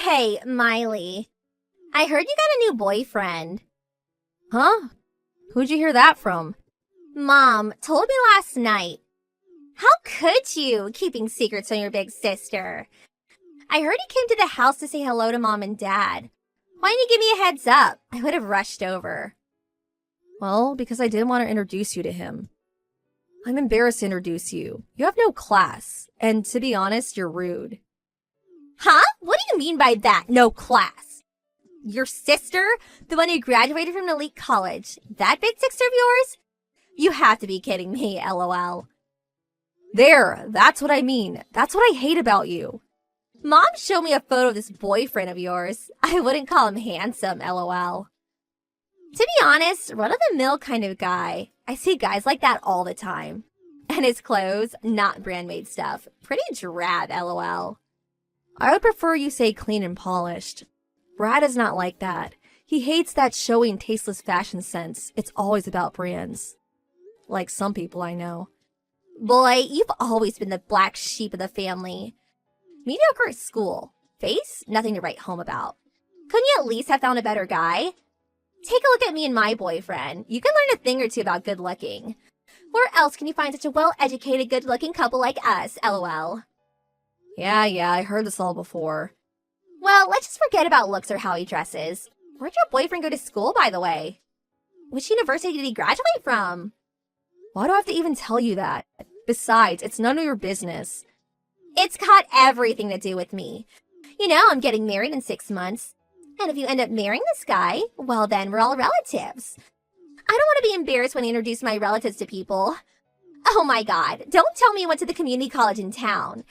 Hey, Miley. I heard you got a new boyfriend. Huh? Who'd you hear that from? Mom told me last night. How could you, keeping secrets from your big sister? I heard he came to the house to say hello to Mom and Dad. Why didn't you give me a heads up? I would have rushed over. Well, because I didn't want to introduce you to him. I'm embarrassed to introduce you. You have no class. And to be honest, you're rude. Huh? What do you mean by that? No class? Your sister? The one who graduated from an elite college? That big sister of yours? You have to be kidding me, LOL. There, that's what I mean. That's what I hate about you. Mom showed me a photo of this boyfriend of yours. I wouldn't call him handsome, LOL. To be honest, run-of-the-mill kind of guy. I see guys like that all the time. And his clothes, not brand-made stuff. Pretty drab, LOL. I would prefer you say clean and polished. Brad is not like that. He hates that showy and tasteless fashion sense. It's always about brands. Like some people I know. Boy, you've always been the black sheep of the family. Mediocre at school. Face? Nothing to write home about. Couldn't you at least have found a better guy? Take a look at me and my boyfriend. You can learn a thing or two about good looking. Where else can you find such a well-educated, good-looking couple like us, LOL? Yeah, I heard this all before. Well, let's just forget about looks or how he dresses. Where'd your boyfriend go to school, by the way? Which university did he graduate from? Why do I have to even tell you that? Besides, it's none of your business. It's got everything to do with me. You know, I'm getting married in 6 months. And if you end up marrying this guy, well then we're all relatives. I don't want to be embarrassed when I introduce my relatives to people. Oh my god, don't tell me you went to the community college in town.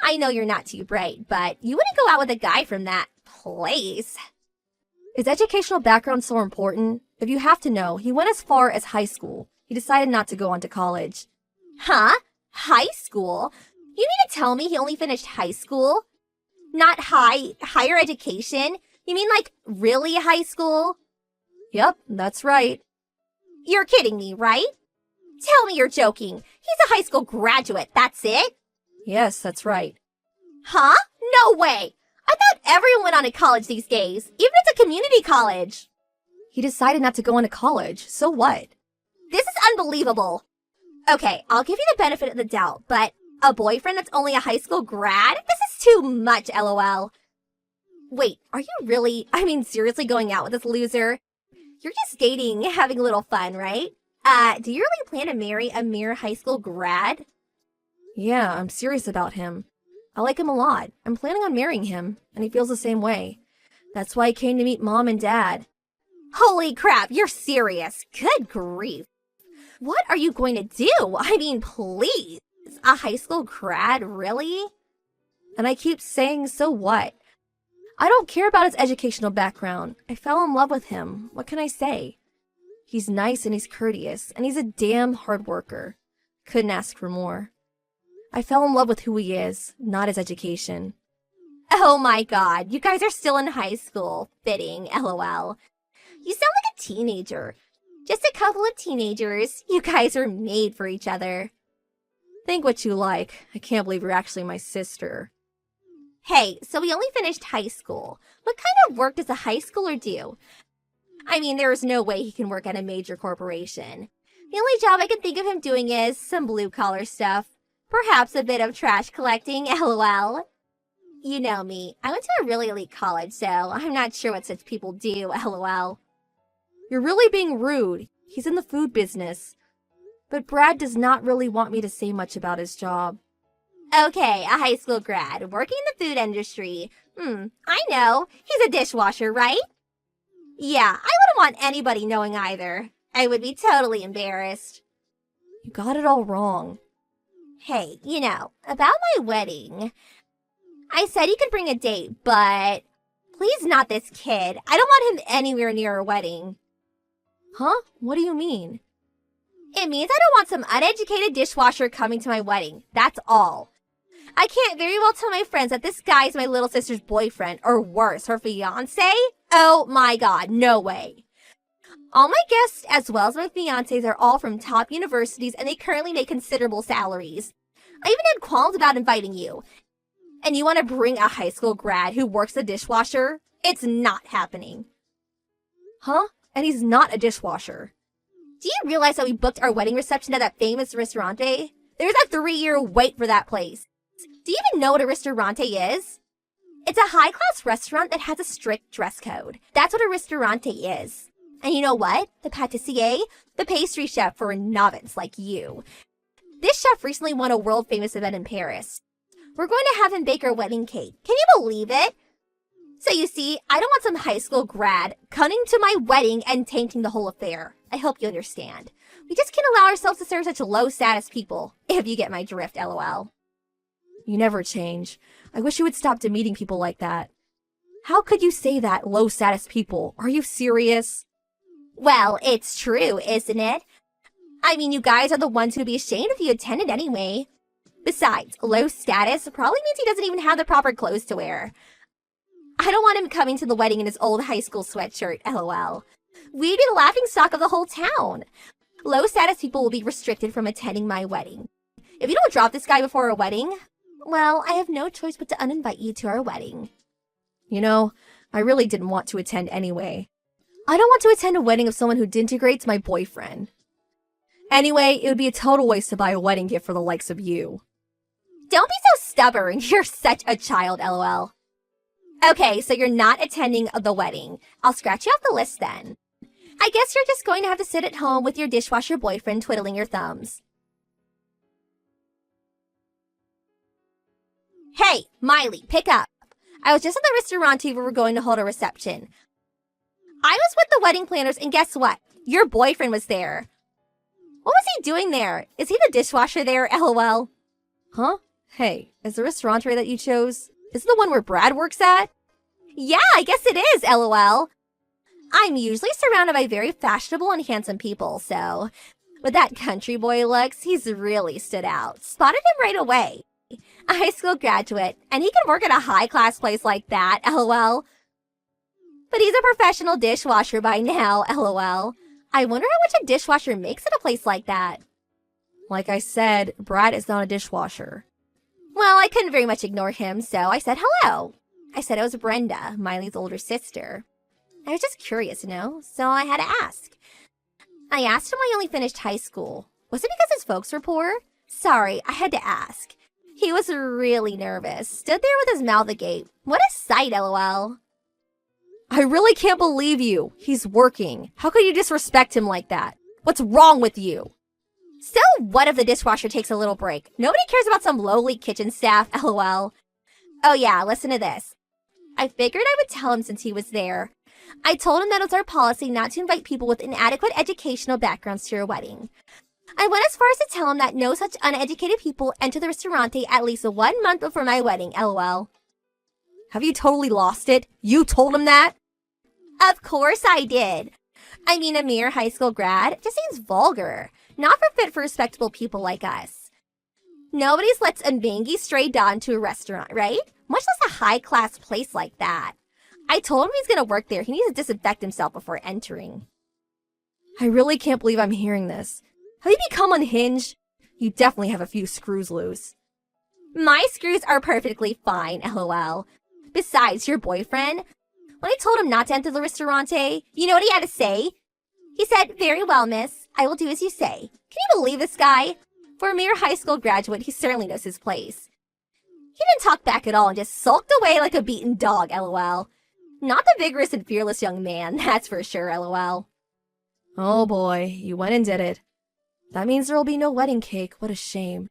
I know you're not too bright, but you wouldn't go out with a guy from that place. Is educational background so important? If you have to know, he went as far as high school. He decided not to go on to college. Huh? High school? You mean to tell me he only finished high school? Not higher education? You mean like really high school? Yep, that's right. You're kidding me, right? Tell me you're joking. He's a high school graduate, that's it? Yes, that's right. Huh? No way! I thought everyone went on to college these days, even if it's a community college. He decided not to go on to college, so what? This is unbelievable. Okay, I'll give you the benefit of the doubt, but a boyfriend that's only a high school grad? This is too much, LOL. Wait, are you seriously going out with this loser? You're just dating, having a little fun, right? Do you really plan to marry a mere high school grad? Yeah, I'm serious about him. I like him a lot. I'm planning on marrying him, and he feels the same way. That's why I came to meet Mom and Dad. Holy crap, you're serious. Good grief. What are you going to do? I mean, please. A high school grad, really? And I keep saying, so what? I don't care about his educational background. I fell in love with him. What can I say? He's nice and he's courteous, and he's a damn hard worker. Couldn't ask for more. I fell in love with who he is, not his education. Oh my god, you guys are still in high school. Fitting, LOL. You sound like a teenager. Just a couple of teenagers. You guys are made for each other. Think what you like. I can't believe you're actually my sister. Hey, so we only finished high school. What kind of work does a high schooler do? I mean, there is no way he can work at a major corporation. The only job I can think of him doing is some blue-collar stuff. Perhaps a bit of trash collecting, LOL. You know me. I went to a really elite college, so I'm not sure what such people do, LOL. You're really being rude. He's in the food business. But Brad does not really want me to say much about his job. Okay, a high school grad, working in the food industry. I know. He's a dishwasher, right? Yeah, I wouldn't want anybody knowing either. I would be totally embarrassed. You got it all wrong. Hey, you know, about my wedding. I said you could bring a date, but please not this kid. I don't want him anywhere near our wedding. Huh? What do you mean? It means I don't want some uneducated dishwasher coming to my wedding. That's all. I can't very well tell my friends that this guy is my little sister's boyfriend, or worse, her fiancé. Oh my god, no way. All my guests, as well as my fiancés, are all from top universities, and they currently make considerable salaries. I even had qualms about inviting you. And you want to bring a high school grad who works the dishwasher? It's not happening. Huh? And he's not a dishwasher. Do you realize that we booked our wedding reception at that famous ristorante? There's a 3-year wait for that place. Do you even know what a ristorante is? It's a high-class restaurant that has a strict dress code. That's what a ristorante is. And you know what? The pâtissier, the pastry chef for a novice like you. This chef recently won a world-famous event in Paris. We're going to have him bake our wedding cake. Can you believe it? So you see, I don't want some high school grad coming to my wedding and tainting the whole affair. I hope you understand. We just can't allow ourselves to serve such low-status people, if you get my drift, lol. You never change. I wish you would stop demeaning people like that. How could you say that, low-status people? Are you serious? Well, it's true, isn't it? I mean, you guys are the ones who'd be ashamed if you attended anyway. Besides, low status probably means he doesn't even have the proper clothes to wear. I don't want him coming to the wedding in his old high school sweatshirt, lol. We'd be the laughingstock of the whole town. Low status people will be restricted from attending my wedding. If you don't drop this guy before our wedding, well, I have no choice but to uninvite you to our wedding. You know, I really didn't want to attend anyway. I don't want to attend a wedding of someone who denigrates my boyfriend. Anyway, it would be a total waste to buy a wedding gift for the likes of you. Don't be so stubborn. You're such a child, lol. Okay, so you're not attending the wedding. I'll scratch you off the list then. I guess you're just going to have to sit at home with your dishwasher boyfriend twiddling your thumbs. Hey, Miley, pick up. I was just at the restaurant where we're going to hold a reception. I was with the wedding planners, and guess what? Your boyfriend was there. What was he doing there? Is he the dishwasher there, lol? Huh? Hey, is the restaurante that you chose, is it the one where Brad works at? Yeah, I guess it is, lol. I'm usually surrounded by very fashionable and handsome people, so with that country boy looks, he's really stood out. Spotted him right away. A high school graduate, and he can work at a high-class place like that, lol. But he's a professional dishwasher by now, lol. I wonder how much a dishwasher makes at a place like that. Like I said, Brad is not a dishwasher. Well, I couldn't very much ignore him, so I said hello. I said it was Brenda, Miley's older sister. I was just curious, so I had to ask. I asked him why he only finished high school. Was it because his folks were poor? Sorry, I had to ask. He was really nervous, stood there with his mouth agape. What a sight, lol. I really can't believe you. He's working. How could you disrespect him like that? What's wrong with you? So what if the dishwasher takes a little break? Nobody cares about some lowly kitchen staff, lol. Oh yeah, listen to this. I figured I would tell him since he was there. I told him that it was our policy not to invite people with inadequate educational backgrounds to your wedding. I went as far as to tell him that no such uneducated people enter the restaurante at least 1 month before my wedding, lol. Have you totally lost it? You told him that? Of course I did. I mean, a mere high school grad just seems vulgar. Not fit for respectable people like us. Nobody's lets a mangy stray dog to a restaurant, right? Much less a high-class place like that. I told him he's gonna work there. He needs to disinfect himself before entering. I really can't believe I'm hearing this. Have you become unhinged? You definitely have a few screws loose. My screws are perfectly fine, lol. Besides, your boyfriend, when I told him not to enter the restaurante, you know what he had to say? He said, "Very well, miss. I will do as you say." Can you believe this guy? For a mere high school graduate, he certainly knows his place. He didn't talk back at all and just sulked away like a beaten dog, lol. Not the vigorous and fearless young man, that's for sure, lol. Oh boy, you went and did it. That means there will be no wedding cake. What a shame.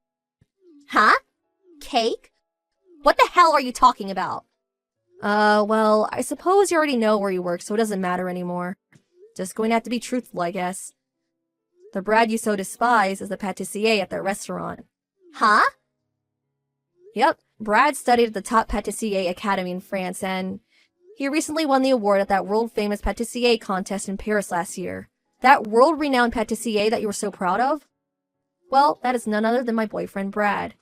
Huh? Cake? What the hell are you talking about? Well, I suppose you already know where you work, so it doesn't matter anymore. Just going to have to be truthful, I guess. The Brad you so despise is the pâtissier at that restaurant. Huh? Yep, Brad studied at the top pâtissier academy in France, and he recently won the award at that world-famous pâtissier contest in Paris last year. That world-renowned pâtissier that you were so proud of? Well, that is none other than my boyfriend, Brad.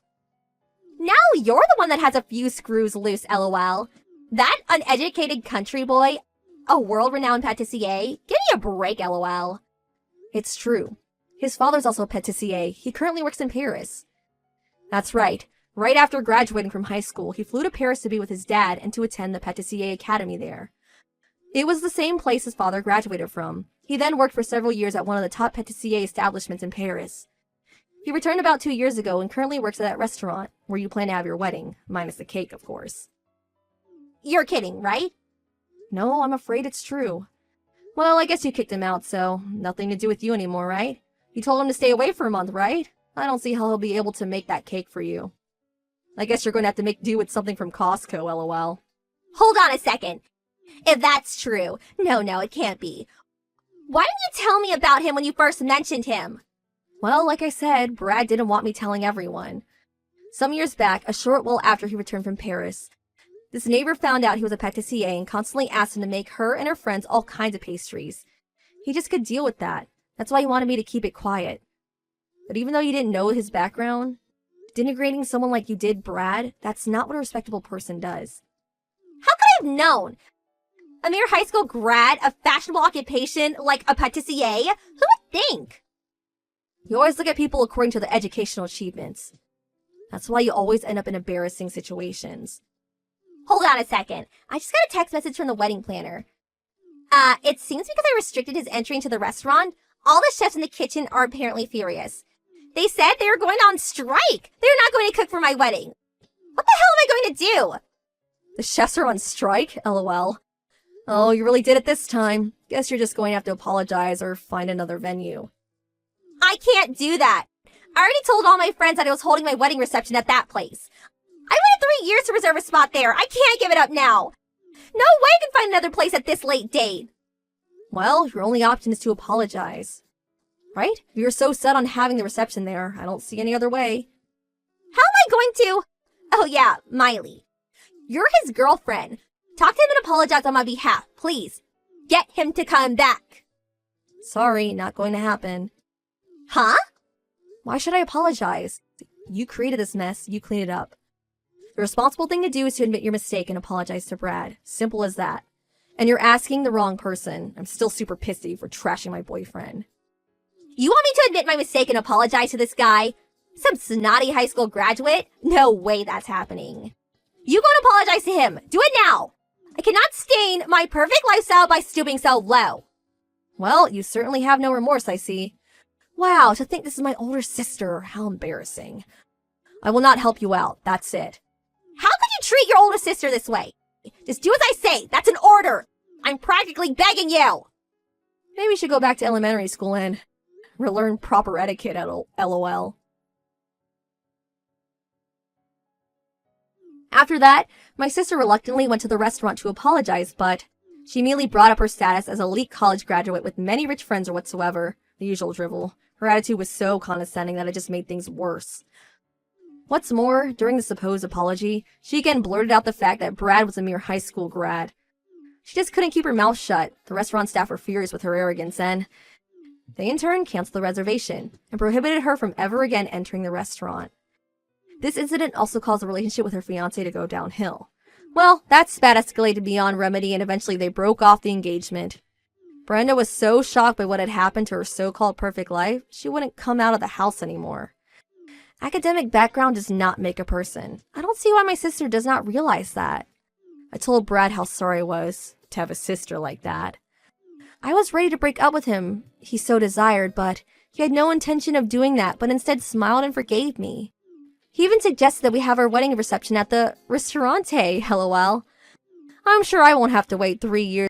Now you're the one that has a few screws loose, lol. That uneducated country boy, a world-renowned pâtissier? Give me a break, lol. It's true. His father's also a pâtissier. He currently works in Paris. That's right. Right after graduating from high school, he flew to Paris to be with his dad and to attend the Patissier Academy there. It was the same place his father graduated from. He then worked for several years at one of the top patissier establishments in Paris. He returned about 2 years ago and currently works at that restaurant where you plan to have your wedding, minus the cake, of course. You're kidding, right? No, I'm afraid it's true. Well, I guess you kicked him out, so nothing to do with you anymore, right? You told him to stay away for a month, right? I don't see how he'll be able to make that cake for you. I guess you're going to have to make do with something from Costco, lol. Hold on a second. If that's true, no, it can't be. Why didn't you tell me about him when you first mentioned him? Well, like I said, Brad didn't want me telling everyone. Some years back, a short while after he returned from Paris, this neighbor found out he was a patissier and constantly asked him to make her and her friends all kinds of pastries. He just could deal with that. That's why he wanted me to keep it quiet. But even though you didn't know his background, denigrating someone like you did Brad, that's not what a respectable person does. How could I have known? A mere high school grad, a fashionable occupation like a patissier? Who would think? You always look at people according to their educational achievements. That's why you always end up in embarrassing situations. Hold on a second. I just got a text message from the wedding planner. It seems because I restricted his entry into the restaurant, all the chefs in the kitchen are apparently furious. They said they were going on strike. They're not going to cook for my wedding. What the hell am I going to do? The chefs are on strike? LOL. Oh, you really did it this time. Guess you're just going to have to apologize or find another venue. I can't do that. I already told all my friends that I was holding my wedding reception at that place. I waited 3 years to reserve a spot there. I can't give it up now. No way I can find another place at this late date. Well, your only option is to apologize. Right? If you're so set on having the reception there, I don't see any other way. How am I going to? Oh yeah, Miley. You're his girlfriend. Talk to him and apologize on my behalf, please. Get him to come back. Sorry, not going to happen. Huh? Why should I apologize? You created this mess, you clean it up. The responsible thing to do is to admit your mistake and apologize to Brad. Simple as that. And you're asking the wrong person. I'm still super pissed at you for trashing my boyfriend. You want me to admit my mistake and apologize to this guy? Some snotty high school graduate? No way that's happening. You go and apologize to him. Do it now. I cannot stain my perfect lifestyle by stooping so low. Well, you certainly have no remorse, I see. Wow, to think this is my older sister. How embarrassing. I will not help you out. That's it. How could you treat your older sister this way? Just do as I say. That's an order. I'm practically begging you. Maybe we should go back to elementary school and relearn proper etiquette, LOL. After that, my sister reluctantly went to the restaurant to apologize, but she immediately brought up her status as an elite college graduate with many rich friends or whatsoever. The usual drivel. Her attitude was so condescending that it just made things worse. What's more, during the supposed apology, she again blurted out the fact that Brad was a mere high school grad. She just couldn't keep her mouth shut. The restaurant staff were furious with her arrogance and they in turn canceled the reservation and prohibited her from ever again entering the restaurant. This incident also caused the relationship with her fiancé to go downhill. Well, that spat escalated beyond remedy and eventually they broke off the engagement. Brenda was so shocked by what had happened to her so-called perfect life, she wouldn't come out of the house anymore. Academic background does not make a person. I don't see why my sister does not realize that. I told Brad how sorry I was to have a sister like that. I was ready to break up with him, he so desired, but he had no intention of doing that, but instead smiled and forgave me. He even suggested that we have our wedding reception at the restaurante, lol. I'm sure I won't have to wait 3 years